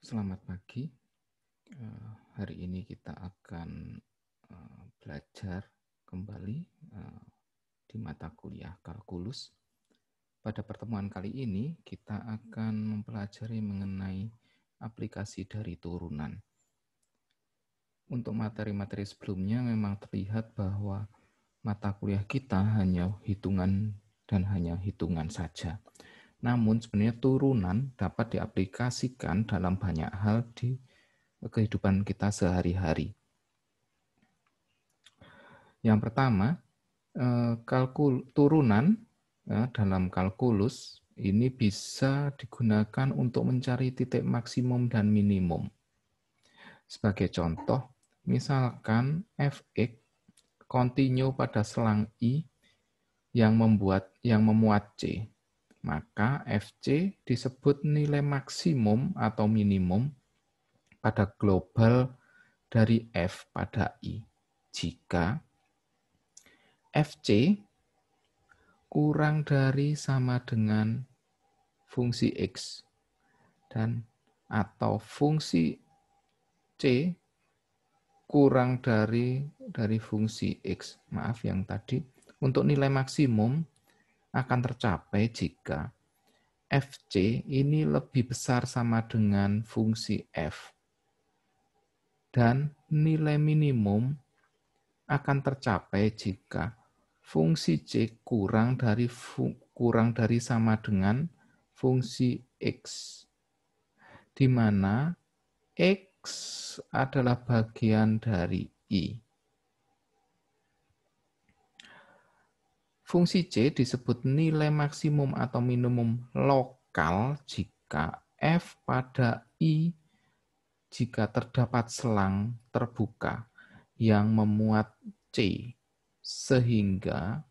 Selamat pagi. Hari ini kita akan belajar kembali di mata kuliah kalkulus. Pada pertemuan kali ini kita akan mempelajari mengenai aplikasi dari turunan. Untuk materi-materi sebelumnya memang terlihat bahwa mata kuliah kita hanya hitungan dan hanya hitungan saja. Namun sebenarnya turunan dapat diaplikasikan dalam banyak hal di kehidupan kita sehari-hari. Yang pertama, turunan dalam kalkulus ini bisa digunakan untuk mencari titik maksimum dan minimum. Sebagai contoh, misalkan fx kontinu pada selang I yang memuat C, maka fc disebut nilai maksimum atau minimum pada global dari f pada I jika fc kurang dari sama dengan fungsi x dan atau fungsi c kurang dari fungsi x. Maaf yang tadi, untuk nilai maksimum akan tercapai jika fc ini lebih besar sama dengan fungsi f dan nilai minimum akan tercapai jika fungsi c kurang dari sama dengan fungsi x, di mana x adalah bagian dari I. Fungsi c disebut nilai maksimum atau minimum lokal jika f pada I jika terdapat selang terbuka yang memuat c, sehingga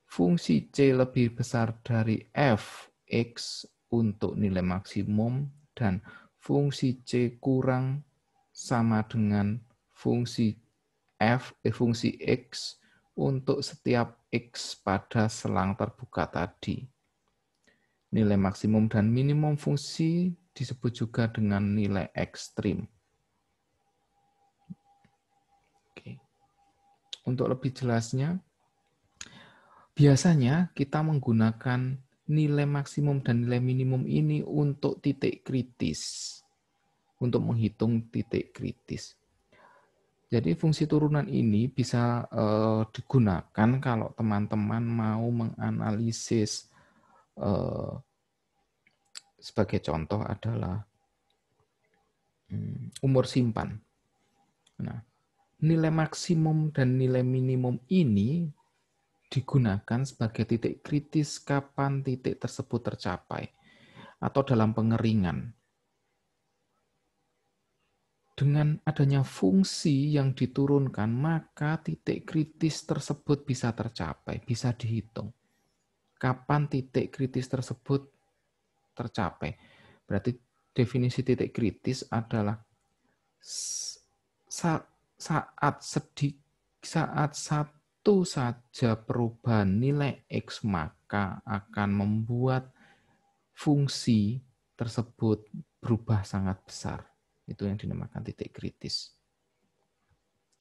fungsi c lebih besar dari fx untuk nilai maksimum dan fungsi c kurang sama dengan fungsi x untuk setiap x pada selang terbuka tadi. Nilai maksimum dan minimum fungsi disebut juga dengan nilai ekstrim. Oke. Untuk lebih jelasnya, biasanya kita menggunakan nilai maksimum dan nilai minimum ini untuk titik kritis, untuk menghitung titik kritis. Jadi fungsi turunan ini bisa digunakan kalau teman-teman mau menganalisis, sebagai contoh adalah umur simpan. Nah, nilai maksimum dan nilai minimum ini digunakan sebagai titik kritis kapan titik tersebut tercapai atau dalam pengeringan. Dengan adanya fungsi yang diturunkan, maka titik kritis tersebut bisa tercapai, bisa dihitung. Kapan titik kritis tersebut tercapai? Berarti definisi titik kritis adalah saat satu saja perubahan nilai X maka akan membuat fungsi tersebut berubah sangat besar. Itu yang dinamakan titik kritis.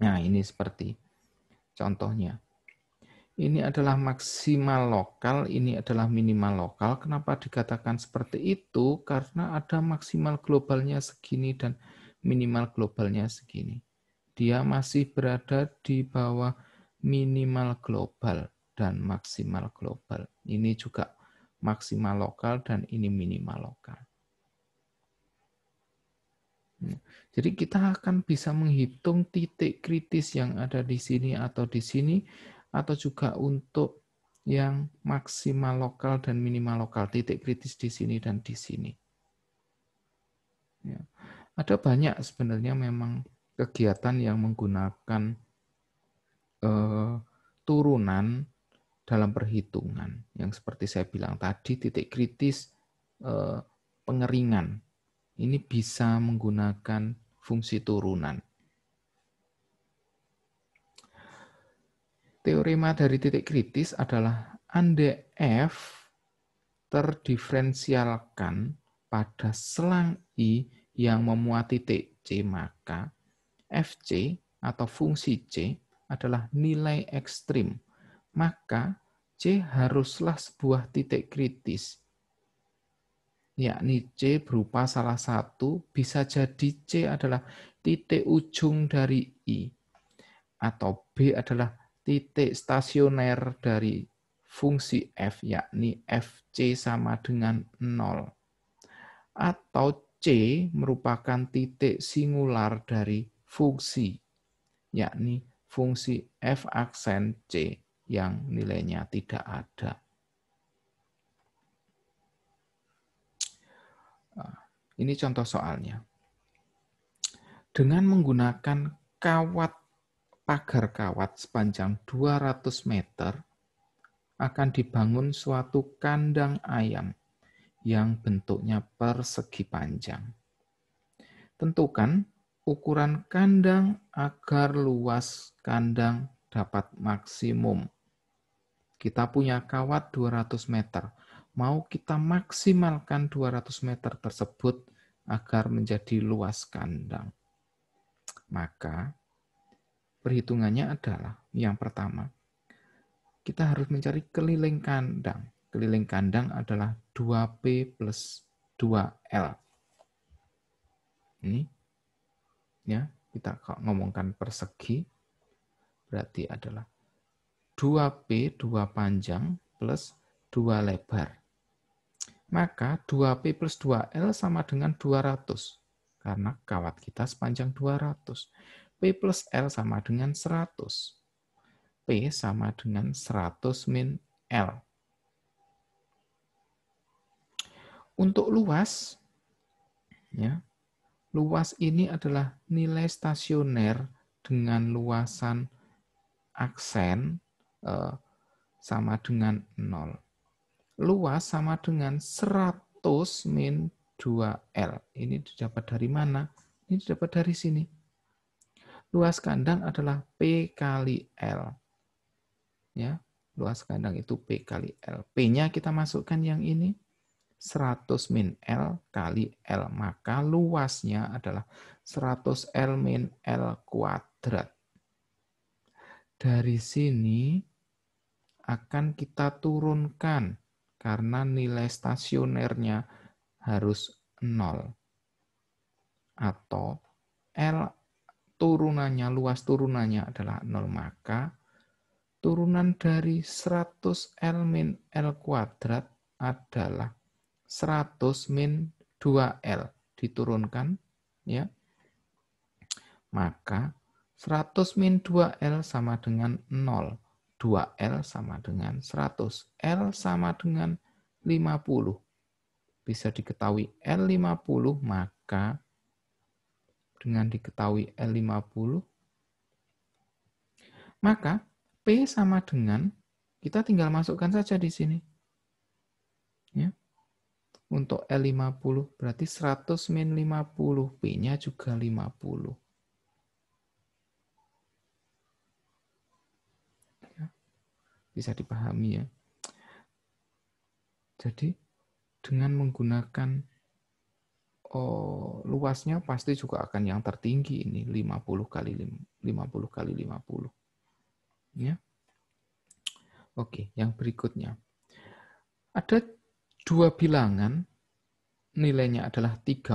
Nah, ini seperti contohnya. Ini adalah maksimal lokal, ini adalah minimal lokal. Kenapa dikatakan seperti itu? Karena ada maksimal globalnya segini dan minimal globalnya segini. Dia masih berada di bawah minimal global dan maksimal global. Ini juga maksimal lokal dan ini minimal lokal. Jadi kita akan bisa menghitung titik kritis yang ada di sini atau di sini, atau juga untuk yang maksimal lokal dan minimal lokal, titik kritis di sini dan di sini. Ya. Ada banyak sebenarnya memang kegiatan yang menggunakan turunan dalam perhitungan. Yang seperti saya bilang tadi, titik kritis pengeringan. Ini bisa menggunakan fungsi turunan. Teorema dari titik kritis adalah andai f terdiferensialkan pada selang I yang memuat titik C, maka FC atau fungsi C adalah nilai ekstrim. Maka C haruslah sebuah titik kritis, yakni C berupa salah satu, bisa jadi C adalah titik ujung dari I, atau B adalah titik stasioner dari fungsi F, yakni FC sama dengan 0. Atau C merupakan titik singular dari fungsi, yakni fungsi F aksen C yang nilainya tidak ada. Ini contoh soalnya. Dengan menggunakan pagar kawat sepanjang 200 meter, akan dibangun suatu kandang ayam yang bentuknya persegi panjang. Tentukan ukuran kandang agar luas kandang dapat maksimum. Kita punya kawat 200 meter. Mau kita maksimalkan 200 meter tersebut agar menjadi luas kandang. Maka perhitungannya adalah yang pertama, kita harus mencari keliling kandang. Keliling kandang adalah 2P plus 2L. Ini ya, kita ngomongkan persegi berarti adalah 2P 2 panjang plus 2 lebar. Maka 2P plus 2L sama dengan 200. Karena kawat kita sepanjang 200. P plus L sama dengan 100. P sama dengan 100 min L. Untuk luas, ya, luas ini adalah nilai stasioner dengan luasan aksen sama dengan 0. Luas sama dengan 100 min 2L. Ini didapat dari mana? Ini didapat dari sini. Luas kandang adalah P kali L. Ya, luas kandang itu P kali L. P-nya kita masukkan yang ini, 100 min L kali L. Maka luasnya adalah 100 L min L kuadrat. Dari sini akan kita turunkan karena nilai stasionernya harus 0. Atau L turunannya, luas turunannya adalah 0. Maka turunan dari 100 L min L kuadrat adalah 100 min 2L. Diturunkan, ya. Maka 100 min 2L sama dengan 0. 2L sama dengan 100. L sama dengan 50. Bisa diketahui L50, maka dengan diketahui L50, maka P sama dengan, kita tinggal masukkan saja di sini. Ya. Untuk L50 berarti 100 min 50, P-nya juga 50. Ya. Bisa dipahami ya. Jadi dengan menggunakan luasnya pasti juga akan yang tertinggi ini 50 kali 50. Ya. Oke, yang berikutnya. Ada dua bilangan, nilainya adalah 30.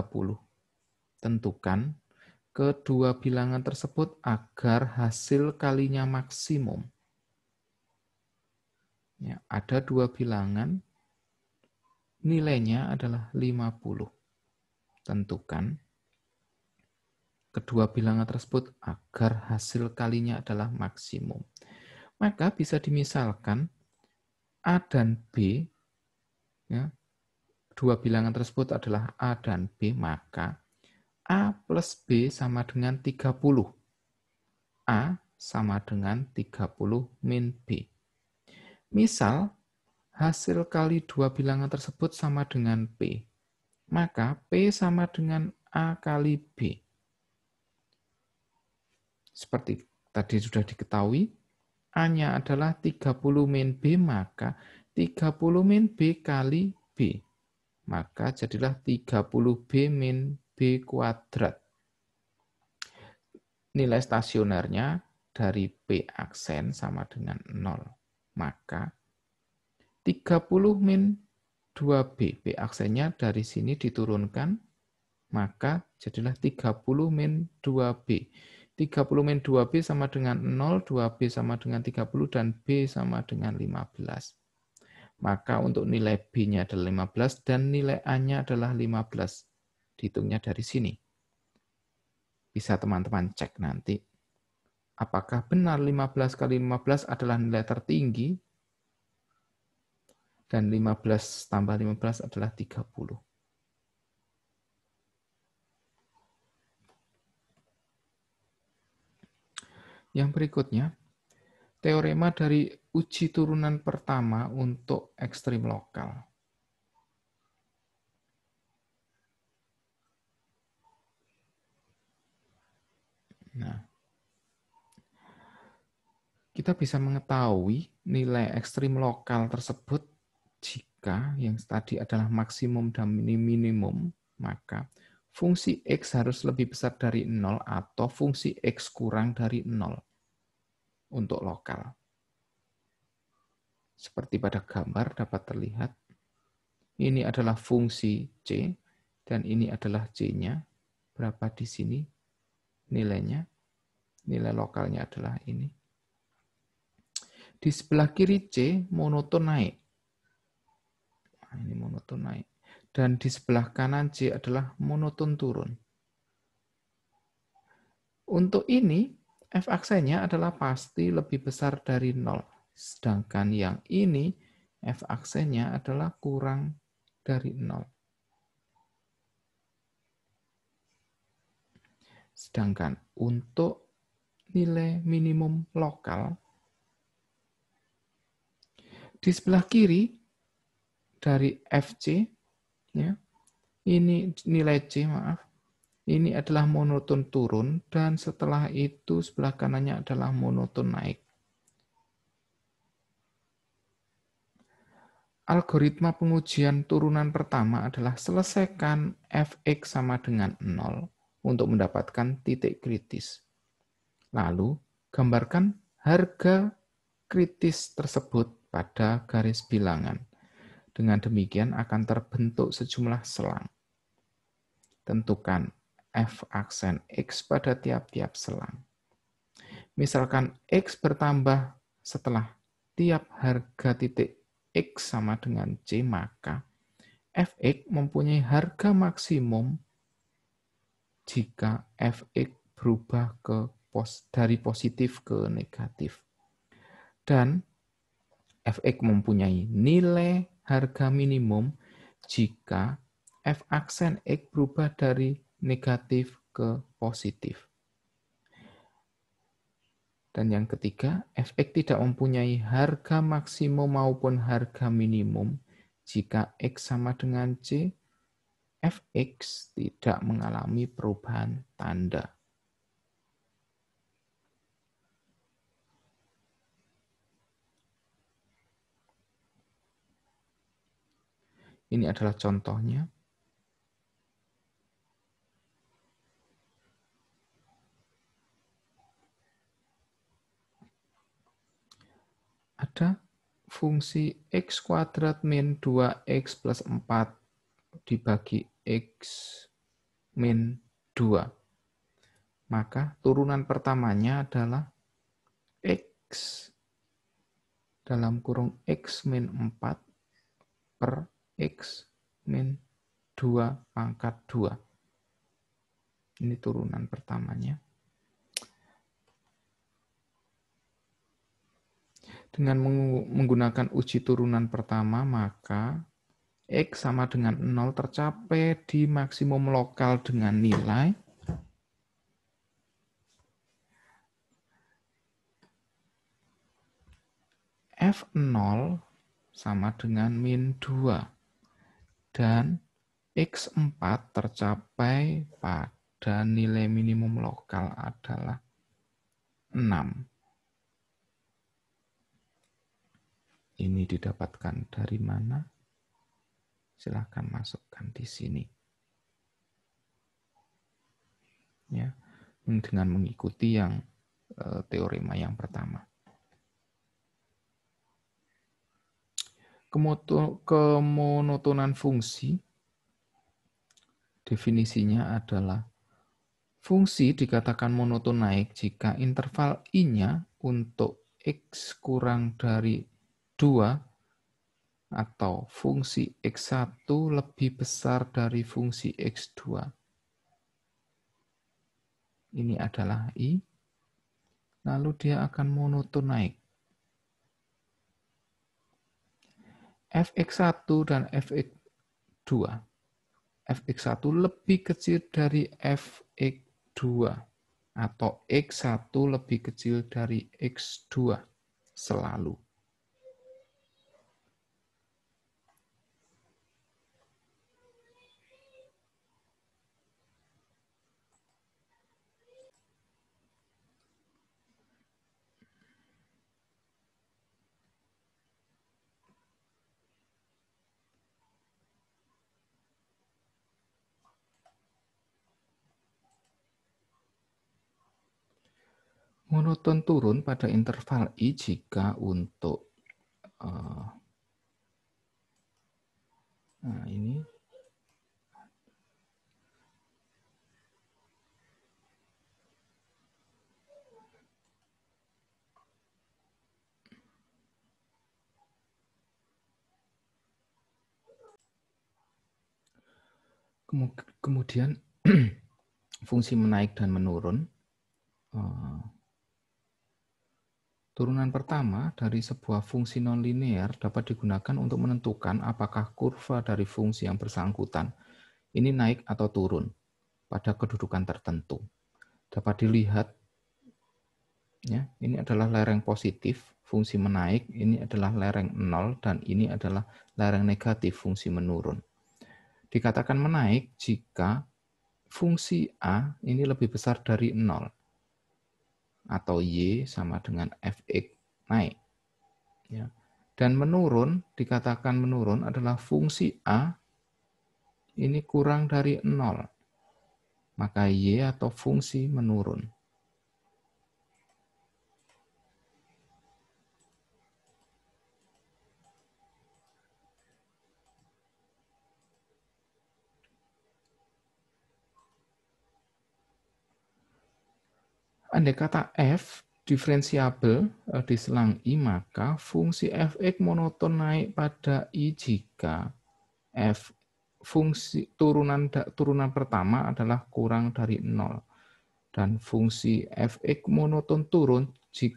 Tentukan kedua bilangan tersebut agar hasil kalinya maksimum. Ya, ada dua bilangan, nilainya adalah 50. Tentukan kedua bilangan tersebut agar hasil kalinya adalah maksimum. Maka bisa dimisalkan A dan B, ya, dua bilangan tersebut adalah A dan B, maka A plus B sama dengan 30. A sama dengan 30 min B. Misal, hasil kali dua bilangan tersebut sama dengan P. Maka P sama dengan A kali B. Seperti tadi sudah diketahui, A-nya adalah 30 min B, maka 30 min B kali B. Maka jadilah 30B min B kuadrat. Nilai stasionernya dari P aksen sama dengan 0. Maka 30 min 2B. B aksennya dari sini diturunkan, maka jadilah 30 min 2B. 30 min 2B sama dengan 0, 2B sama dengan 30, dan B sama dengan 15. Maka untuk nilai B-nya adalah 15 dan nilai A-nya adalah 15. Dihitungnya dari sini. Bisa teman-teman cek nanti. Apakah benar 15 kali 15 adalah nilai tertinggi? Dan 15 tambah 15 adalah 30. Yang berikutnya, teorema dari uji turunan pertama untuk ekstrim lokal. Nah, kita bisa mengetahui nilai ekstrim lokal tersebut jika yang tadi adalah maksimum dan minimum, maka fungsi X harus lebih besar dari 0 atau fungsi X kurang dari 0 untuk lokal. Seperti pada gambar dapat terlihat, ini adalah fungsi C, dan ini adalah C-nya. Berapa di sini nilainya? Nilai lokalnya adalah ini. Di sebelah kiri C monoton naik. Nah, ini monoton naik. Dan di sebelah kanan C adalah monoton turun. Untuk ini, F aksennya adalah pasti lebih besar dari 0. Sedangkan yang ini, F aksennya adalah kurang dari 0. Sedangkan untuk nilai minimum lokal, di sebelah kiri dari FC, ya, ini nilai C, maaf, ini adalah monoton turun, dan setelah itu sebelah kanannya adalah monoton naik. Algoritma pengujian turunan pertama adalah selesaikan fx sama dengan 0 untuk mendapatkan titik kritis. Lalu, gambarkan harga kritis tersebut pada garis bilangan. Dengan demikian akan terbentuk sejumlah selang. Tentukan f aksen x pada tiap-tiap selang. Misalkan x bertambah setelah tiap harga titik X sama dengan C, maka Fx mempunyai harga maksimum jika Fx berubah dari positif ke negatif. Dan Fx mempunyai nilai harga minimum jika F aksen X berubah dari negatif ke positif. Dan yang ketiga, Fx tidak mempunyai harga maksimum maupun harga minimum. Jika X sama dengan C, Fx tidak mengalami perubahan tanda. Ini adalah contohnya. Ada fungsi X kuadrat min 2X plus 4 dibagi X min 2. Maka turunan pertamanya adalah X dalam kurung X min 4 per X min 2 pangkat 2. Ini turunan pertamanya. Dengan menggunakan uji turunan pertama, maka X sama dengan 0 tercapai di maksimum lokal dengan nilai F0 sama dengan min 2. Dan X4 tercapai pada nilai minimum lokal adalah 6. Ini didapatkan dari mana? Silahkan masukkan di sini. ya, dengan mengikuti yang teorema yang pertama. Kemonotonan fungsi definisinya adalah fungsi dikatakan monoton naik jika interval I-nya untuk X kurang dari 2 atau fungsi X1 lebih besar dari fungsi X2. Ini adalah I, lalu dia akan monoton naik. Fx1 dan Fx2. Fx1 lebih kecil dari Fx2 atau X1 lebih kecil dari X2 selalu. Monoton turun pada interval I jika untuk nah ini kemudian fungsi menaik dan menurun. Turunan pertama dari sebuah fungsi nonlinear dapat digunakan untuk menentukan apakah kurva dari fungsi yang bersangkutan ini naik atau turun pada kedudukan tertentu. Dapat dilihat, ya, ini adalah lereng positif, fungsi menaik, ini adalah lereng 0, dan ini adalah lereng negatif, fungsi menurun. Dikatakan menaik jika fungsi A ini lebih besar dari 0, atau Y sama dengan Fx naik. Ya. Dan menurun, dikatakan menurun adalah fungsi A ini kurang dari 0. Maka Y atau fungsi menurun. Andai kata F diferensiabel di selang I, maka fungsi Fx monoton naik pada I jika F fungsi turunan pertama adalah kurang dari 0. Dan fungsi Fx monoton turun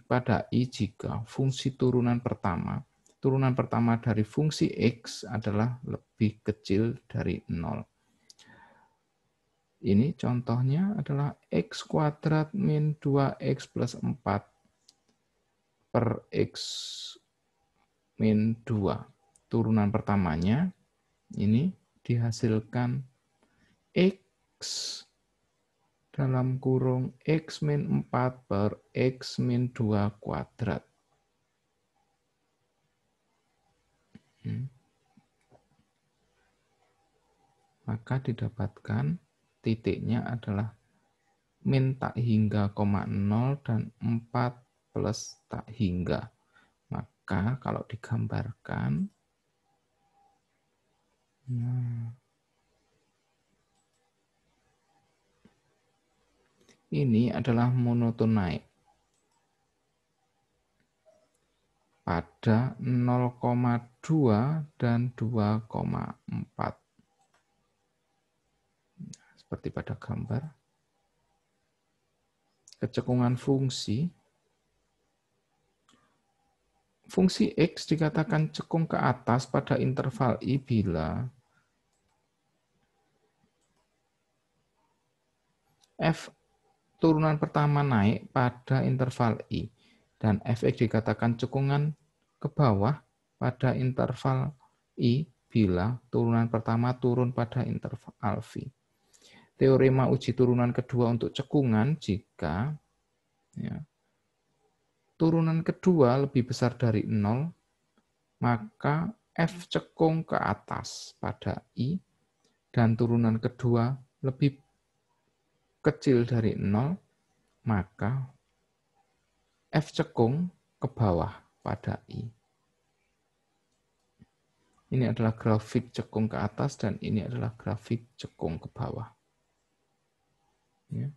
pada I jika fungsi turunan pertama dari fungsi X adalah lebih kecil dari 0. Ini contohnya adalah X kuadrat min 2X plus 4 per X min 2. Turunan pertamanya ini dihasilkan X dalam kurung X min 4 per X min 2 kuadrat. Maka didapatkan titiknya adalah min tak hingga, 0 dan 4 plus tak hingga. Maka kalau digambarkan, ini adalah monoton naik pada 0,2 dan 2,4. Seperti pada gambar. Kecekungan fungsi X dikatakan cekung ke atas pada interval I bila F turunan pertama naik pada interval I dan Fx dikatakan cekungan ke bawah pada interval I bila turunan pertama turun pada interval V. Teorema uji turunan kedua untuk cekungan jika turunan kedua lebih besar dari 0, maka F cekung ke atas pada I, dan turunan kedua lebih kecil dari 0, maka F cekung ke bawah pada I. Ini adalah grafik cekung ke atas dan ini adalah grafik cekung ke bawah. Ya.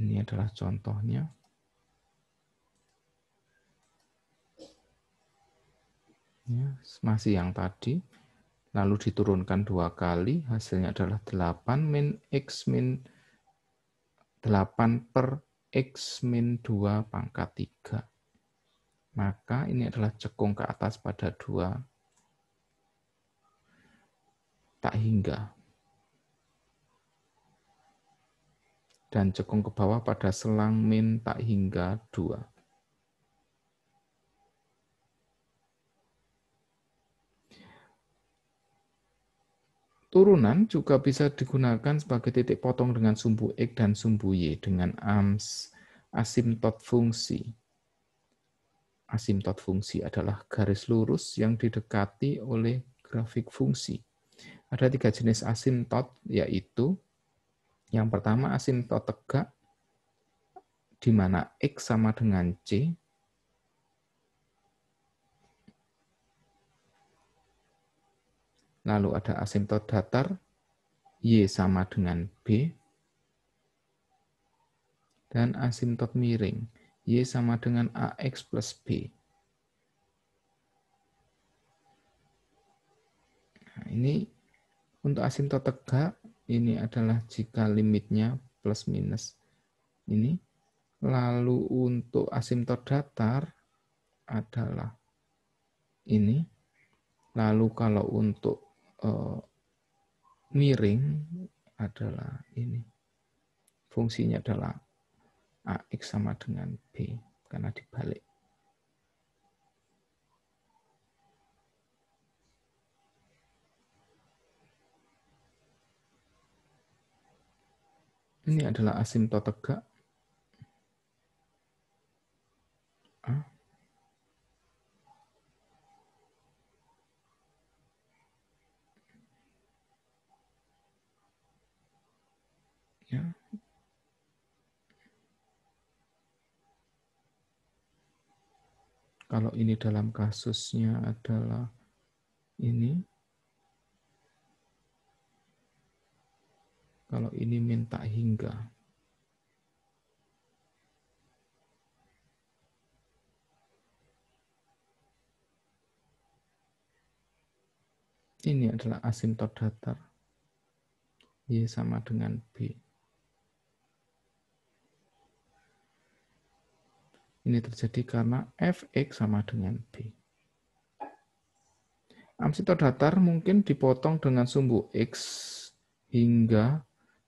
Ini adalah contohnya. Ya, masih yang tadi. Lalu diturunkan 2 kali, hasilnya adalah 8 min X min 8 per X min 2 pangkat 3. Maka ini adalah cekung ke atas pada 2 tak hingga. Dan cekung ke bawah pada selang min tak hingga 2. Turunan juga bisa digunakan sebagai titik potong dengan sumbu X dan sumbu Y dengan asimtot fungsi. Asimtot fungsi adalah garis lurus yang didekati oleh grafik fungsi. Ada 3 jenis asimtot, yaitu yang pertama asimtot tegak, di mana X sama dengan C. Lalu ada asimtot datar, Y sama dengan B. Dan asimtot miring, Y sama dengan AX plus B. Nah, ini untuk asimtot tegak, ini adalah jika limitnya plus minus ini. Lalu untuk asimtot datar adalah ini. Lalu kalau untuk miring adalah ini. Fungsinya adalah AX sama dengan B karena dibalik. Ini adalah asimtot tegak. Ya. Kalau ini dalam kasusnya adalah ini. Kalau ini minta hingga. Ini adalah asimtot datar. Y sama dengan B. Ini terjadi karena Fx sama dengan B. Asimtot datar mungkin dipotong dengan sumbu X hingga,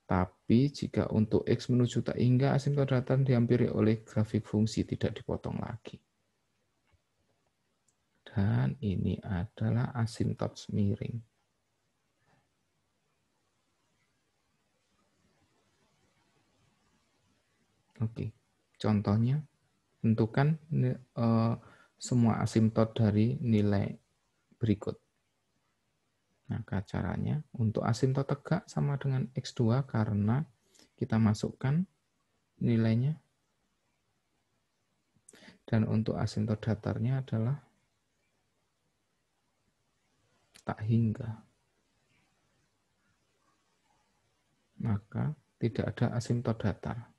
tapi jika untuk X menuju tak hingga, asimtot datar dihampiri oleh grafik fungsi, tidak dipotong lagi. Dan ini adalah asimtot miring. Oke, contohnya, tentukan semua asimtot dari nilai berikut. Maka caranya untuk asimtot tegak sama dengan X2 karena kita masukkan nilainya. Dan untuk asimtot datarnya adalah tak hingga. Maka tidak ada asimtot datar.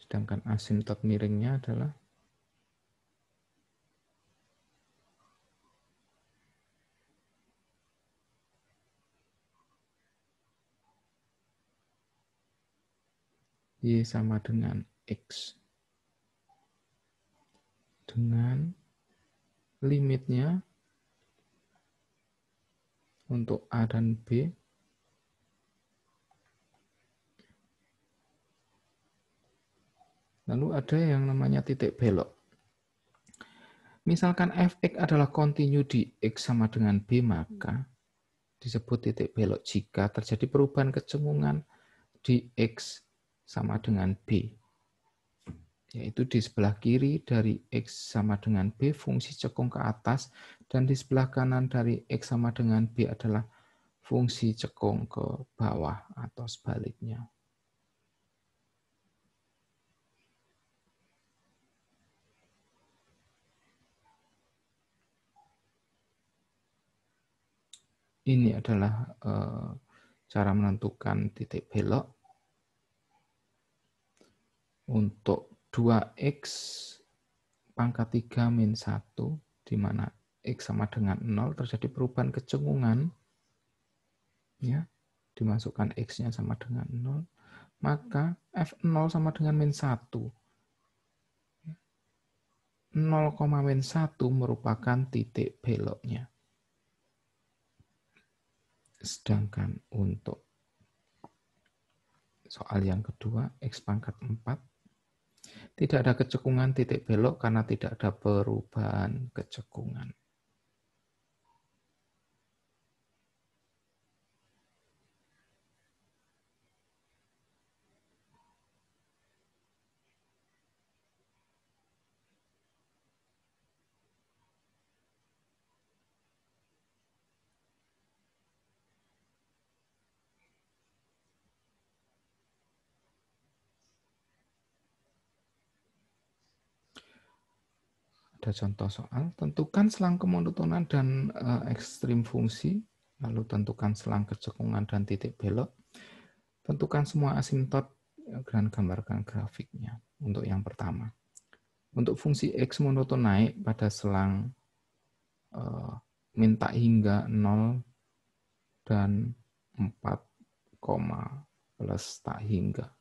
Sedangkan asimtot miringnya adalah Y sama dengan X. Dengan limitnya untuk A dan B lalu ada yang namanya titik belok. Misalkan Fx adalah kontinu di X sama dengan B, maka disebut titik belok jika terjadi perubahan kecengungan di X sama dengan B. yaitu di sebelah kiri dari X sama dengan B fungsi cekung ke atas, dan di sebelah kanan dari X sama dengan B adalah fungsi cekung ke bawah atau sebaliknya. Ini adalah cara menentukan titik belok untuk 2X pangkat 3 min 1, di mana X sama dengan 0, terjadi perubahan kecengungan, ya, dimasukkan X-nya sama dengan 0, maka F0 sama dengan min 1. 0,-1 merupakan titik beloknya. Sedangkan untuk soal yang kedua, X pangkat 4, tidak ada kecekungan titik belok karena tidak ada perubahan kecekungan. Ada contoh soal, tentukan selang kemonotonan dan ekstrim fungsi, lalu tentukan selang kecekungan dan titik belok, tentukan semua asimtot dan gambarkan grafiknya. Untuk yang pertama, untuk fungsi X monoton naik pada selang min tak hingga 0 dan 4, plus tak hingga.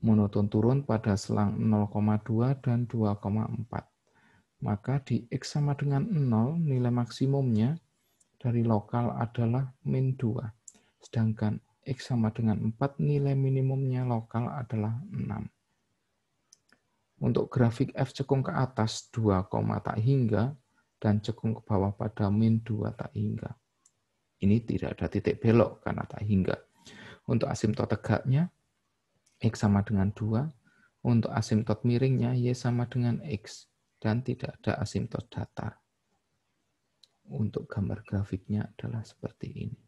Monoton turun pada selang 0,2 dan 2,4. Maka di X sama dengan 0, nilai maksimumnya dari lokal adalah min 2. Sedangkan X sama dengan 4, nilai minimumnya lokal adalah 6. Untuk grafik F cekung ke atas 2, tak hingga, dan cekung ke bawah pada min 2 tak hingga. Ini tidak ada titik belok karena tak hingga. Untuk asimtot tegaknya, X sama dengan 2. Untuk asimtot miringnya, Y sama dengan X. Dan tidak ada asimtot datar. Untuk gambar grafiknya adalah seperti ini.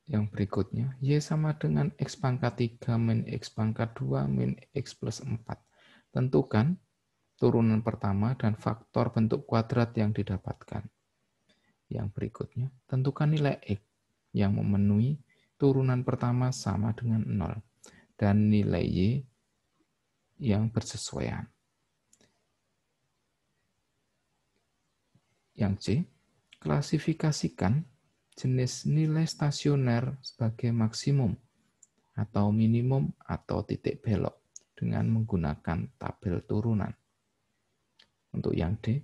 Yang berikutnya, Y sama dengan X pangkat 3 min X pangkat 2 min X plus 4. Tentukan turunan pertama dan faktor bentuk kuadrat yang didapatkan. Yang berikutnya, tentukan nilai X yang memenuhi turunan pertama sama dengan 0 dan nilai Y yang bersesuaian. Yang C, klasifikasikan jenis nilai stasioner sebagai maksimum atau minimum atau titik belok dengan menggunakan tabel turunan. Untuk yang D,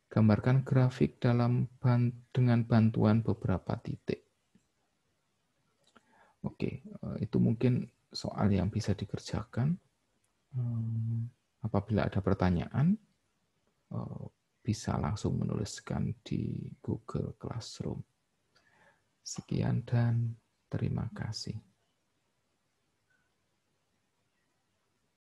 gambarkan grafik dengan bantuan beberapa titik. Oke, itu mungkin soal yang bisa dikerjakan. Apabila ada pertanyaan, bisa langsung menuliskan di Google Classroom. Sekian dan terima kasih.